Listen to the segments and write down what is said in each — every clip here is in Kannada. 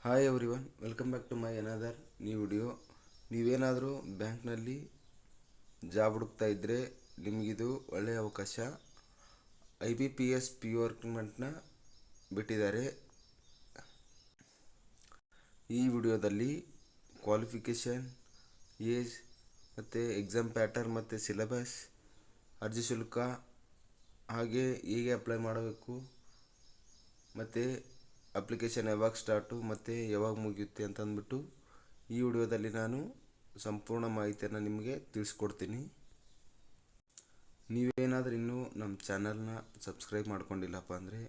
Hi everyone, welcome back to my another new video. ನೀವೇನಾದರೂ ಬ್ಯಾಂಕ್ನಲ್ಲಿ ಜಾಬ್ ಹುಡುಕ್ತಾ ಇದ್ದರೆ ನಿಮಗಿದು ಒಳ್ಳೆಯ ಅವಕಾಶ. IBPS PO ರಿಕ್ರೂಟ್ಮೆಂಟ್ನ ಬಿಟ್ಟಿದ್ದಾರೆ. ಈ ವಿಡಿಯೋದಲ್ಲಿ ಕ್ವಾಲಿಫಿಕೇಷನ್, ಏಜ್ ಮತ್ತು ಎಕ್ಸಾಮ್ ಪ್ಯಾಟರ್ನ್ ಮತ್ತು ಸಿಲೆಬಸ್, ಅರ್ಜಿ ಶುಲ್ಕ, ಹಾಗೆ ಹೇಗೆ ಅಪ್ಲೈ ಮಾಡಬೇಕು ಮತ್ತು ಅಪ್ಲಿಕೇಶನ್ ಯಾವಾಗ ಸ್ಟಾರ್ಟು ಮತ್ತು ಯಾವಾಗ ಮುಗಿಯುತ್ತೆ ಅಂತ ಅಂದ್ಬಿಟ್ಟು ಈ ವಿಡಿಯೋದಲ್ಲಿ ನಾನು ಸಂಪೂರ್ಣ ಮಾಹಿತಿಯನ್ನು ನಿಮಗೆ ತಿಳಿಸ್ಕೊಡ್ತೀನಿ. ನೀವೇನಾದರೂ ಇನ್ನೂ ನಮ್ಮ ಚಾನಲ್ನ ಸಬ್ಸ್ಕ್ರೈಬ್ ಮಾಡ್ಕೊಂಡಿಲ್ಲಪ್ಪ ಅಂದರೆ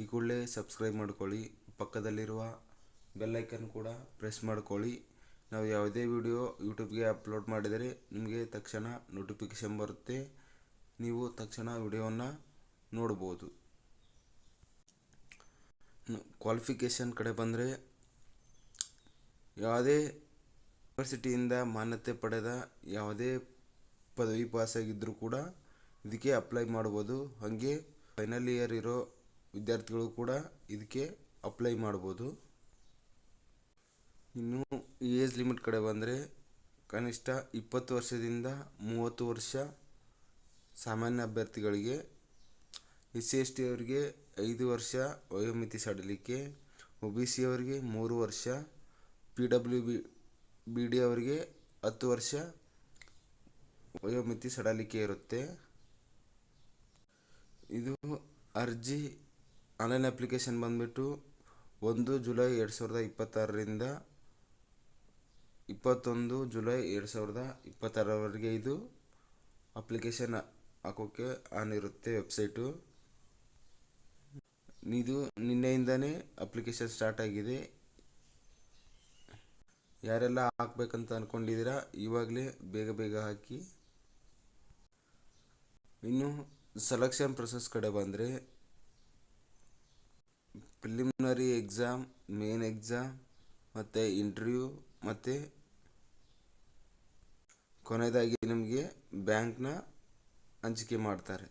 ಈ ಕೂಡಲೇ ಸಬ್ಸ್ಕ್ರೈಬ್ ಮಾಡ್ಕೊಳ್ಳಿ. ಪಕ್ಕದಲ್ಲಿರುವ ಬೆಲ್ಲೈಕನ್ ಕೂಡ ಪ್ರೆಸ್ ಮಾಡ್ಕೊಳ್ಳಿ. ನಾವು ಯಾವುದೇ ವಿಡಿಯೋ ಯೂಟ್ಯೂಬ್ಗೆ ಅಪ್ಲೋಡ್ ಮಾಡಿದರೆ ನಿಮಗೆ ತಕ್ಷಣ ನೋಟಿಫಿಕೇಷನ್ ಬರುತ್ತೆ. ನೀವು ತಕ್ಷಣ ವಿಡಿಯೋವನ್ನು ನೋಡ್ಬೋದು. ಕ್ವಾಲಿಫಿಕೇಷನ್ ಕಡೆ ಬಂದರೆ ಯಾವುದೇ ಯೂನಿವರ್ಸಿಟಿಯಿಂದ ಮಾನ್ಯತೆ ಪಡೆದ ಯಾವುದೇ ಪದವಿ ಪಾಸಾಗಿದ್ದರೂ ಕೂಡ ಇದಕ್ಕೆ ಅಪ್ಲೈ ಮಾಡ್ಬೋದು. ಹಾಗೆ ಫೈನಲ್ ಇಯರ್ ಇರೋ ವಿದ್ಯಾರ್ಥಿಗಳು ಕೂಡ ಇದಕ್ಕೆ ಅಪ್ಲೈ ಮಾಡ್ಬೋದು. ಇನ್ನು ಏಜ್ ಲಿಮಿಟ್ ಕಡೆ ಬಂದರೆ ಕನಿಷ್ಠ 20 ವರ್ಷದಿಂದ 30 ವರ್ಷ ಸಾಮಾನ್ಯ ಅಭ್ಯರ್ಥಿಗಳಿಗೆ, SC/ST ಅವರಿಗೆ 5 ವರ್ಷ ವಯೋಮಿತಿ ಸಡಿಲಿಕೆ, OBC ಅವರಿಗೆ 3 ವರ್ಷ, PWBD ಅವರಿಗೆ 10 ವರ್ಷ ವಯೋಮಿತಿ ಸಡಿಲಿಕೆ ಇರುತ್ತೆ. ಇದು ಅರ್ಜಿ ಆನ್ಲೈನ್ ಅಪ್ಲಿಕೇಶನ್ ಬಂದ್ಬಿಟ್ಟು 1 ಜುಲೈ 2026ರಿಂದ 21 ಜುಲೈ 2026ರವರೆಗೆ ಇದು ಅಪ್ಲಿಕೇಶನ್ ಹಾಕೋಕ್ಕೆ ಆನ್ ಇರುತ್ತೆ ವೆಬ್ಸೈಟು. ಇದು ನಿನ್ನೆಯಿಂದನೇ ಅಪ್ಲಿಕೇಶನ್ ಸ್ಟಾರ್ಟ್ ಆಗಿದೆ. ಯಾರೆಲ್ಲ ಹಾಕ್ಬೇಕಂತ ಅಂದ್ಕೊಂಡಿದ್ದೀರಾ ಇವಾಗಲೇ ಬೇಗ ಹಾಕಿ. ಇನ್ನು ಸೆಲೆಕ್ಷನ್ ಪ್ರೊಸೆಸ್ ಕಡೆ ಬಂದರೆ ಪ್ರಿಲಿಮಿನರಿ ಎಕ್ಸಾಮ್, ಮೇನ್ ಎಕ್ಸಾಮ್ ಮತ್ತು ಇಂಟರ್ವ್ಯೂ ಮತ್ತು ಕೊನೆಯದಾಗಿ ನಿಮಗೆ ಬ್ಯಾಂಕ್ನ ಹಂಚಿಕೆ ಮಾಡ್ತಾರೆ.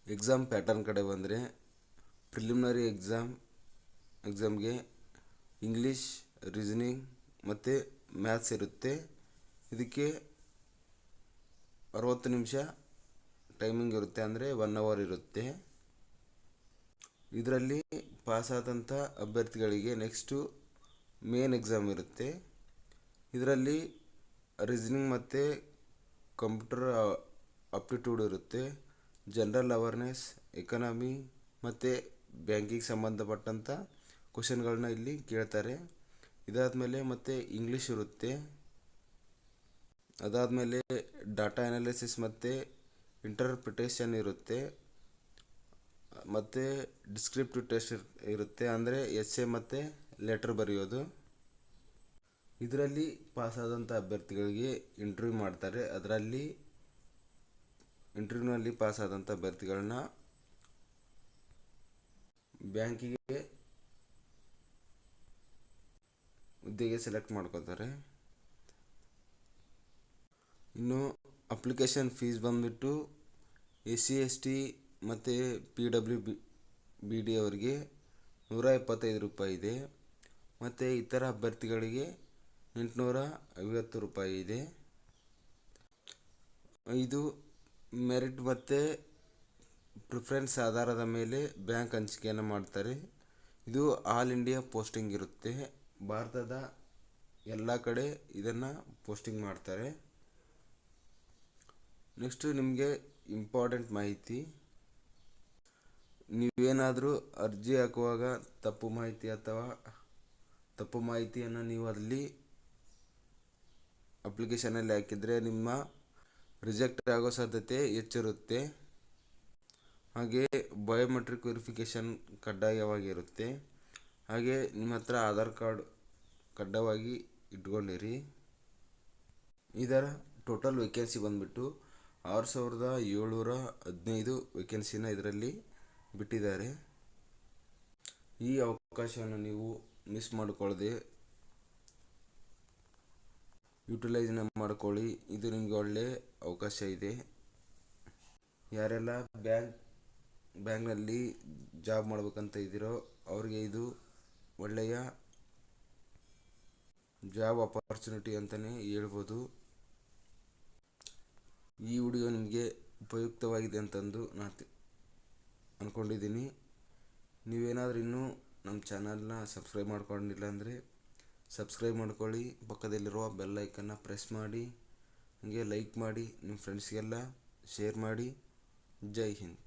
ಎಕ್ಸಾಮ್ ಪ್ಯಾಟರ್ನ್ ಕಡೆ ಬಂದರೆ ಪ್ರಿಲಿಮಿನರಿ ಎಕ್ಸಾಮ್ಗೆ ಇಂಗ್ಲೀಷ್, ರೀಸನಿಂಗ್ ಮತ್ತು ಮ್ಯಾಥ್ಸ್ ಇರುತ್ತೆ. ಇದಕ್ಕೆ 60 ನಿಮಿಷ ಟೈಮಿಂಗ್ ಇರುತ್ತೆ, ಅಂದರೆ 1 ಅವರ್ ಇರುತ್ತೆ. ಇದರಲ್ಲಿ ಪಾಸಾದಂಥ ಅಭ್ಯರ್ಥಿಗಳಿಗೆ ನೆಕ್ಸ್ಟು ಮೇನ್ ಎಕ್ಸಾಮ್ ಇರುತ್ತೆ. ಇದರಲ್ಲಿ ರೀಸನಿಂಗ್ ಮತ್ತು ಕಂಪ್ಯೂಟರ್ ಆಪ್ಟಿಟ್ಯೂಡ್ ಇರುತ್ತೆ. ಜನರಲ್ ಅವೇರ್ನೆಸ್, ಎಕನಾಮಿ ಮತ್ತು ಬ್ಯಾಂಕಿಗೆ ಸಂಬಂಧಪಟ್ಟಂಥ ಕ್ವಶನ್ಗಳನ್ನ ಇಲ್ಲಿ ಕೇಳ್ತಾರೆ. ಇದಾದಮೇಲೆ ಮತ್ತು ಇಂಗ್ಲೀಷ್ ಇರುತ್ತೆ. ಅದಾದಮೇಲೆ ಡಾಟಾ ಅನಾಲಿಸಿಸ್ ಮತ್ತು ಇಂಟರ್ಪ್ರಿಟೇಷನ್ ಇರುತ್ತೆ. ಮತ್ತು ಡಿಸ್ಕ್ರಿಪ್ಟಿವ್ ಟೆಸ್ಟ್ ಇರುತ್ತೆ, ಅಂದರೆ essay ಮತ್ತು ಲೆಟರ್ ಬರೆಯೋದು. ಇದರಲ್ಲಿ ಪಾಸಾದಂಥ ಅಭ್ಯರ್ಥಿಗಳಿಗೆ ಇಂಟರ್ವ್ಯೂ ಮಾಡ್ತಾರೆ. ಅದರಲ್ಲಿ ಇಂಟರ್ವ್ಯೂನಲ್ಲಿ ಪಾಸಾದಂಥ ಅಭ್ಯರ್ಥಿಗಳನ್ನ ಬ್ಯಾಂಕಿಗೆ ಹುದ್ದೆಗೆ ಸೆಲೆಕ್ಟ್ ಮಾಡ್ಕೋತಾರೆ. ಇನ್ನು ಅಪ್ಲಿಕೇಶನ್ ಫೀಸ್ ಬಂದ್ಬಿಟ್ಟು SC/ST ಮತ್ತು PWBD ಅವರಿಗೆ 175 ರೂಪಾಯಿ ಇದೆ, ಮತ್ತು ಇತರ ಅಭ್ಯರ್ಥಿಗಳಿಗೆ 850 ರೂಪಾಯಿ ಇದೆ. ಇದು ಮೆರಿಟ್ ಮತ್ತು ಪ್ರಿಫರೆನ್ಸ್ ಆಧಾರದ ಮೇಲೆ ಬ್ಯಾಂಕ್ ಹಂಚಿಕೆಯನ್ನು ಮಾಡ್ತಾರೆ. ಇದು ಆಲ್ ಇಂಡಿಯಾ ಪೋಸ್ಟಿಂಗ್ ಇರುತ್ತೆ. ಭಾರತದ ಎಲ್ಲ ಕಡೆ ಇದನ್ನು ಪೋಸ್ಟಿಂಗ್ ಮಾಡ್ತಾರೆ. ನೆಕ್ಸ್ಟು ನಿಮಗೆ ಇಂಪಾರ್ಟೆಂಟ್ ಮಾಹಿತಿ. ನೀವೇನಾದರೂ ಅರ್ಜಿ ಹಾಕುವಾಗ ತಪ್ಪು ಮಾಹಿತಿಯನ್ನು ನೀವು ಅಲ್ಲಿ ಅಪ್ಲಿಕೇಶನಲ್ಲಿ ಹಾಕಿದರೆ ನಿಮ್ಮ ರಿಜೆಕ್ಟ್ ಆಗೋ ಸಾಧ್ಯತೆ ಹೆಚ್ಚಿರುತ್ತೆ. ಹಾಗೆ ಬಯೋಮೆಟ್ರಿಕ್ ವೆರಿಫಿಕೇಷನ್ ಕಡ್ಡಾಯವಾಗಿರುತ್ತೆ. ಹಾಗೆ ನಿಮ್ಮ ಹತ್ರ ಆಧಾರ್ ಕಾರ್ಡ್ ಕಡ್ಡಾಯವಾಗಿ ಇಟ್ಕೊಂಡಿರಿ. ಇದರ ಟೋಟಲ್ ವೇಕೆನ್ಸಿ ಬಂದ್ಬಿಟ್ಟು 6715 ವೇಕೆನ್ಸಿನ ಇದರಲ್ಲಿ ಬಿಟ್ಟಿದ್ದಾರೆ. ಈ ಅವಕಾಶವನ್ನು ನೀವು ಮಿಸ್ ಮಾಡಿಕೊಳ್ಳದೆ ಯೂಟಿಲೈಸ್ನ ಮಾಡ್ಕೊಳ್ಳಿ. ಇದು ನಿಮಗೆ ಒಳ್ಳೆಯ ಅವಕಾಶ ಇದೆ. ಯಾರೆಲ್ಲ ಬ್ಯಾಂಕ್ನಲ್ಲಿ ಜಾಬ್ ಮಾಡ್ಬೇಕಂತ ಇದ್ದೀರೋ ಅವ್ರಿಗೆ ಇದು ಒಳ್ಳೆಯ ಜಾಬ್ ಆಪರ್ಚುನಿಟಿ ಅಂತಲೇ ಹೇಳ್ಬೋದು. ಈ ವಿಡಿಯೋ ನಿಮಗೆ ಉಪಯುಕ್ತವಾಗಿದೆ ಅಂತಂದು ನಾನು ಅಂದ್ಕೊಂಡಿದ್ದೀನಿ. ನೀವೇನಾದರೂ ಇನ್ನೂ ನಮ್ಮ ಚಾನಲ್ನ ಸಬ್ಸ್ಕ್ರೈಬ್ ಮಾಡ್ಕೊಂಡಿಲ್ಲ ಅಂದರೆ ಸಬ್ಸ್ಕ್ರೈಬ್ ಮಾಡ್ಕೊಳ್ಳಿ, ಪಕ್ಕದಲ್ಲಿರುವ ಬೆಲ್ ಐಕನ್ನ ಪ್ರೆಸ್ ಮಾಡಿ, ಹಾಗೆ ಲೈಕ್ ಮಾಡಿ, ನಿಮ್ಮ ಫ್ರೆಂಡ್ಸ್ಗೆಲ್ಲ ಶೇರ್ ಮಾಡಿ. ಜೈ ಹಿಂದ್.